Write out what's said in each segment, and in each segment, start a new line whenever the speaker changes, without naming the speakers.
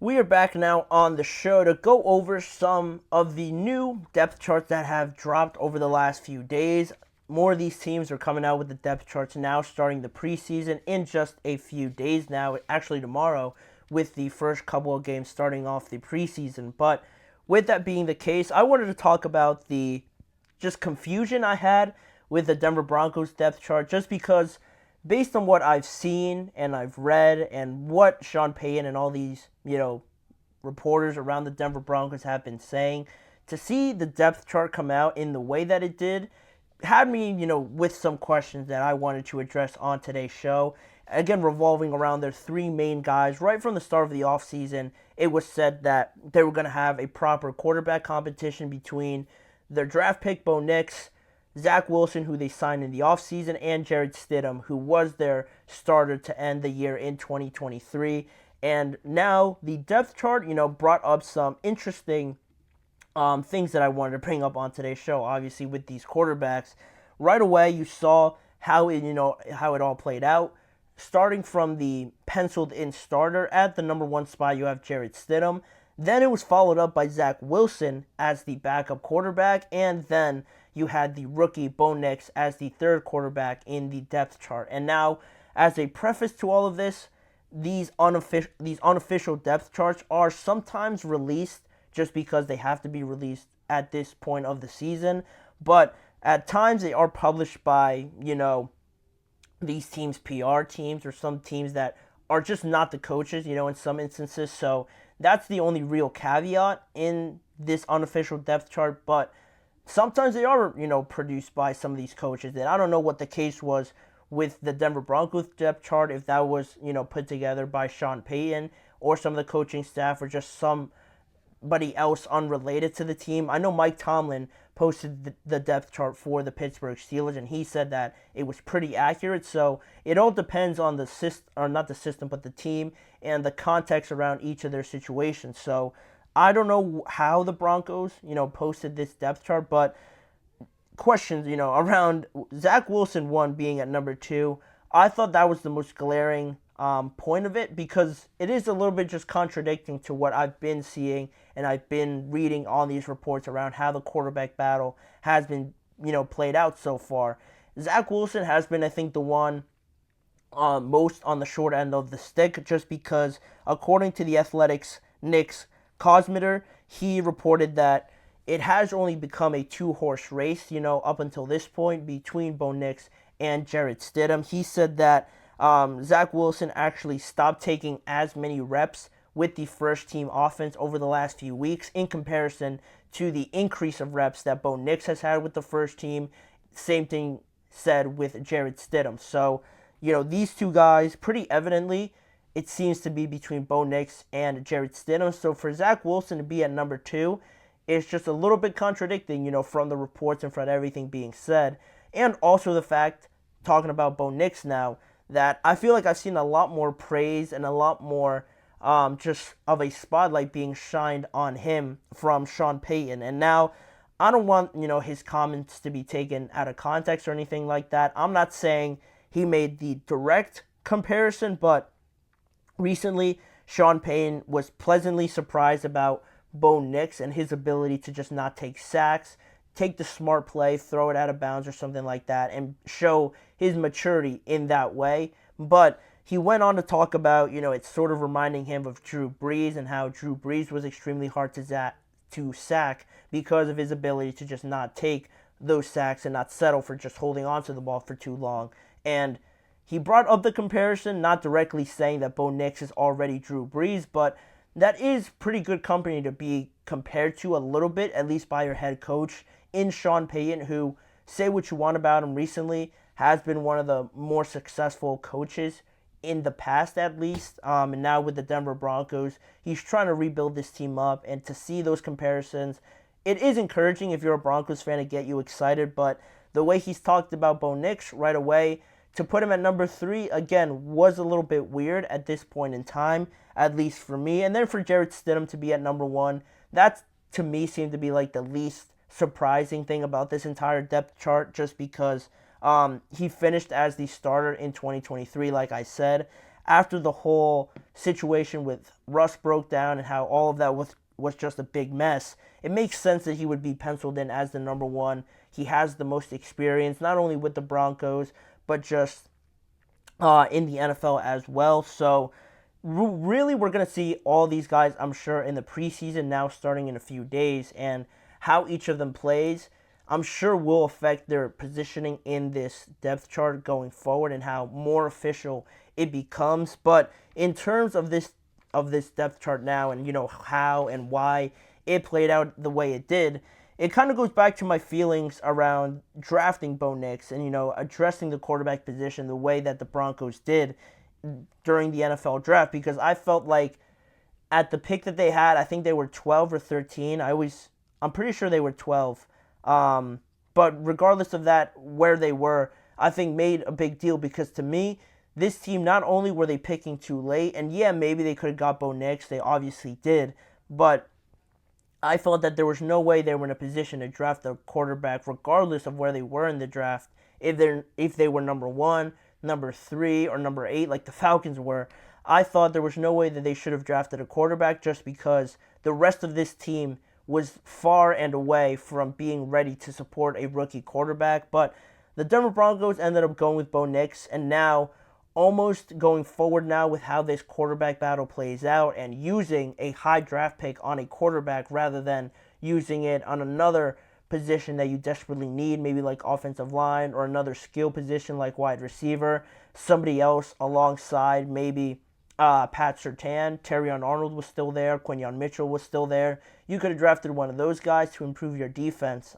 We are back now on the show to go over some of the new depth charts that have dropped over the last few days. More of these teams are coming out with the depth charts now, starting the preseason in just a few days now, actually tomorrow, with the first couple of games starting off the preseason. But with that being the case, I wanted to talk about the just confusion I had with the Denver Broncos depth chart, just because based on what I've seen and I've read and what Sean Payton and all these, reporters around the Denver Broncos have been saying, to see the depth chart come out in the way that it did had me, with some questions that I wanted to address on today's show. Again, revolving around their three main guys. Right from the start of the offseason, it was said that they were going to have a proper quarterback competition between their draft pick, Bo Nix, Zach Wilson, who they signed in the offseason, and Jarrett Stidham, who was their starter to end the year in 2023. And now the depth chart, brought up some interesting things that I wanted to bring up on today's show. Obviously, with these quarterbacks, right away you saw how it all played out. Starting from the penciled-in starter at the number one spot, you have Jarrett Stidham. Then it was followed up by Zach Wilson as the backup quarterback, and then you had the rookie Bo Nix as the third quarterback in the depth chart. And now, as a preface to all of this, these unofficial depth charts are sometimes released just because they have to be released at this point of the season, but at times they are published by, these teams' PR teams or some teams that are just not the coaches, in some instances. So that's the only real caveat in this unofficial depth chart, but sometimes they are, produced by some of these coaches. And I don't know what the case was with the Denver Broncos depth chart, if that was, put together by Sean Payton or some of the coaching staff or just somebody else unrelated to the team. I know Mike Tomlin posted the depth chart for the Pittsburgh Steelers, and he said that it was pretty accurate. So it all depends on the system, or not the system, but the team and the context around each of their situations. So I don't know how the Broncos, posted this depth chart, but questions, around Zach Wilson, one, being at number two. I thought that was the most glaring point of it, because it is a little bit just contradicting to what I've been seeing and I've been reading on these reports around how the quarterback battle has been, played out so far. Zach Wilson has been, I think, the one most on the short end of the stick, just because, according to the Athletics' Nick's Cosmeter, he reported that it has only become a two-horse race, up until this point between Bo Nix and Jarrett Stidham. He said that Zach Wilson actually stopped taking as many reps with the first-team offense over the last few weeks in comparison to the increase of reps that Bo Nix has had with the first team. Same thing said with Jarrett Stidham. So, these two guys, pretty evidently, it seems to be between Bo Nix and Jarrett Stidham. So for Zach Wilson to be at number two, it's just a little bit contradicting, from the reports and from everything being said. And also the fact, talking about Bo Nix now, that I feel like I've seen a lot more praise and a lot more just of a spotlight being shined on him from Sean Payton. And now, I don't want, his comments to be taken out of context or anything like that. I'm not saying he made the direct comparison, but recently, Sean Payton was pleasantly surprised about Bo Nix and his ability to just not take sacks, take the smart play, throw it out of bounds or something like that, and show his maturity in that way. But he went on to talk about, it's sort of reminding him of Drew Brees and how Drew Brees was extremely hard to sack because of his ability to just not take those sacks and not settle for just holding on to the ball for too long. And he brought up the comparison, not directly saying that Bo Nix is already Drew Brees, but that is pretty good company to be compared to a little bit, at least by your head coach in Sean Payton, who, say what you want about him recently, has been one of the more successful coaches in the past, at least. And now with the Denver Broncos, he's trying to rebuild this team up, and to see those comparisons, it is encouraging if you're a Broncos fan to get you excited. But the way he's talked about Bo Nix right away, to put him at number three, again, was a little bit weird at this point in time, at least for me. And then for Jarrett Stidham to be at number one, that to me seemed to be like the least surprising thing about this entire depth chart, just because he finished as the starter in 2023, like I said. after the whole situation with Russ broke down and how all of that was just a big mess, it makes sense that he would be penciled in as the number one. He has the most experience, not only with the Broncos, but just in the NFL as well. So, really, we're going to see all these guys, I'm sure, in the preseason now starting in a few days. And how each of them plays, I'm sure, will affect their positioning in this depth chart going forward and how more official it becomes. But in terms of this depth chart now, and how and why it played out the way it did, it kind of goes back to my feelings around drafting Bo Nix and addressing the quarterback position the way that the Broncos did during the NFL draft, because I felt like at the pick that they had, I think they were 12 or 13. I'm pretty sure they were 12. But regardless of that, where they were, I think made a big deal, because to me, this team, not only were they picking too late, and yeah, maybe they could have got Bo Nix, they obviously did, but I felt that there was no way they were in a position to draft a quarterback, regardless of where they were in the draft, if they were number 1, number 3, or number 8, like the Falcons were. I thought there was no way that they should have drafted a quarterback, just because the rest of this team was far and away from being ready to support a rookie quarterback. But the Denver Broncos ended up going with Bo Nix, and now, almost going forward now with how this quarterback battle plays out, and using a high draft pick on a quarterback rather than using it on another position that you desperately need, maybe like offensive line, or another skill position like wide receiver, somebody else alongside, maybe Pat Surtain, Terrion Arnold was still there, Quinyon Mitchell was still there. You could have drafted one of those guys to improve your defense.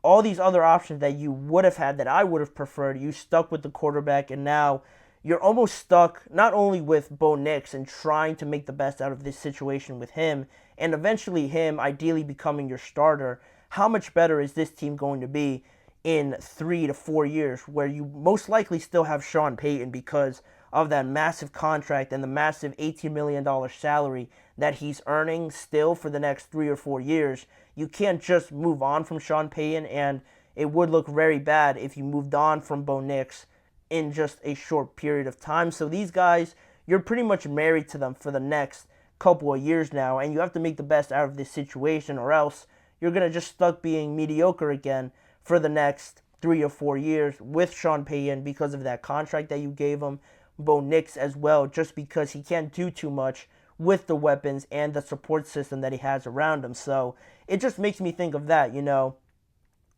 All these other options that you would have had, that I would have preferred, you stuck with the quarterback, and now you're almost stuck not only with Bo Nix and trying to make the best out of this situation with him, and eventually him ideally becoming your starter. How much better is this team going to be in 3 to 4 years, where you most likely still have Sean Payton because of that massive contract and the massive $18 million salary that he's earning still for the next 3 or 4 years? You can't just move on from Sean Payton, and it would look very bad if you moved on from Bo Nix in just a short period of time. So these guys, you're pretty much married to them for the next couple of years now, and you have to make the best out of this situation, or else you're going to just stuck being mediocre again for the next 3 or 4 years with Sean Payton because of that contract that you gave him. Bo Nix as well, just because he can't do too much with the weapons and the support system that he has around him. So it just makes me think of that,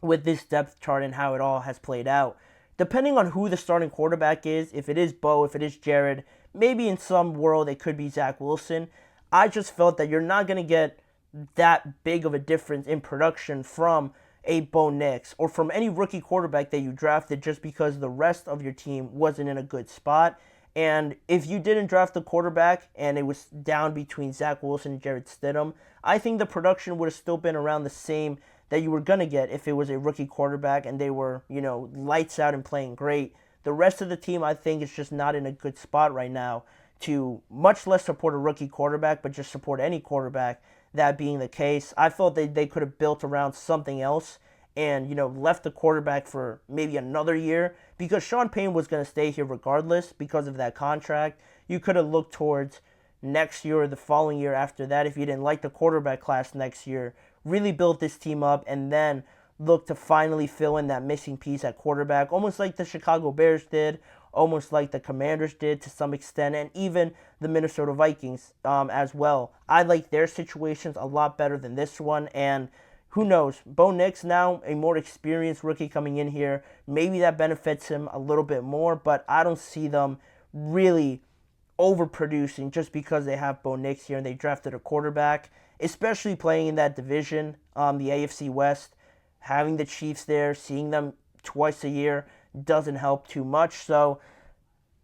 with this depth chart and how it all has played out. Depending on who the starting quarterback is, if it is Bo, if it is Jared, maybe in some world it could be Zach Wilson. I just felt that you're not going to get that big of a difference in production from a Bo Nix or from any rookie quarterback that you drafted, just because the rest of your team wasn't in a good spot. And if you didn't draft the quarterback and it was down between Zach Wilson and Jared Stidham, I think the production would have still been around the same that you were going to get if it was a rookie quarterback and they were, lights out and playing great. The rest of the team, I think, is just not in a good spot right now to much less support a rookie quarterback, but just support any quarterback. That being the case, I felt they could have built around something else and, left the quarterback for maybe another year, because Sean Payton was going to stay here regardless because of that contract. You could have looked towards next year or the following year after that if you didn't like the quarterback class next year. Really built this team up and then look to finally fill in that missing piece at quarterback, almost like the Chicago Bears did, almost like the Commanders did to some extent, and even the Minnesota Vikings as well. I like their situations a lot better than this one, and who knows, Bo Nix now, a more experienced rookie coming in here, maybe that benefits him a little bit more, but I don't see them really overproducing just because they have Bo Nix here and they drafted a quarterback, especially playing in that division, the AFC West. Having the Chiefs there, seeing them twice a year doesn't help too much. So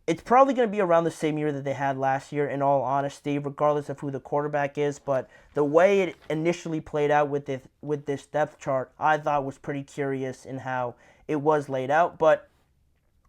it's probably going to be around the same year that they had last year, in all honesty, regardless of who the quarterback is. But the way it initially played out with this depth chart, I thought was pretty curious in how it was laid out. But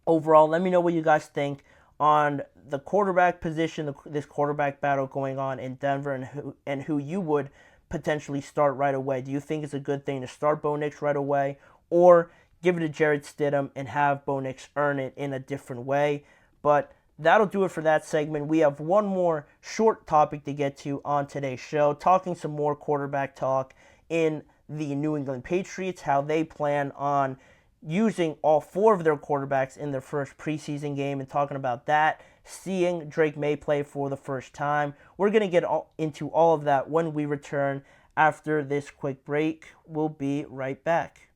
overall, let me know what you guys think on the quarterback position, this quarterback battle going on in Denver, and who you would potentially start right away. Do you think it's a good thing to start Bo Nix right away, or give it to Jared Stidham and have Bo Nix earn it in a different way? But that'll do it for that segment. We have one more short topic to get to on today's show, talking some more quarterback talk in the New England Patriots, how they plan on using all 4 of their quarterbacks in their first preseason game, and talking about that, seeing Drake May play for the first time. We're going to get into all of that when we return after this quick break. We'll be right back.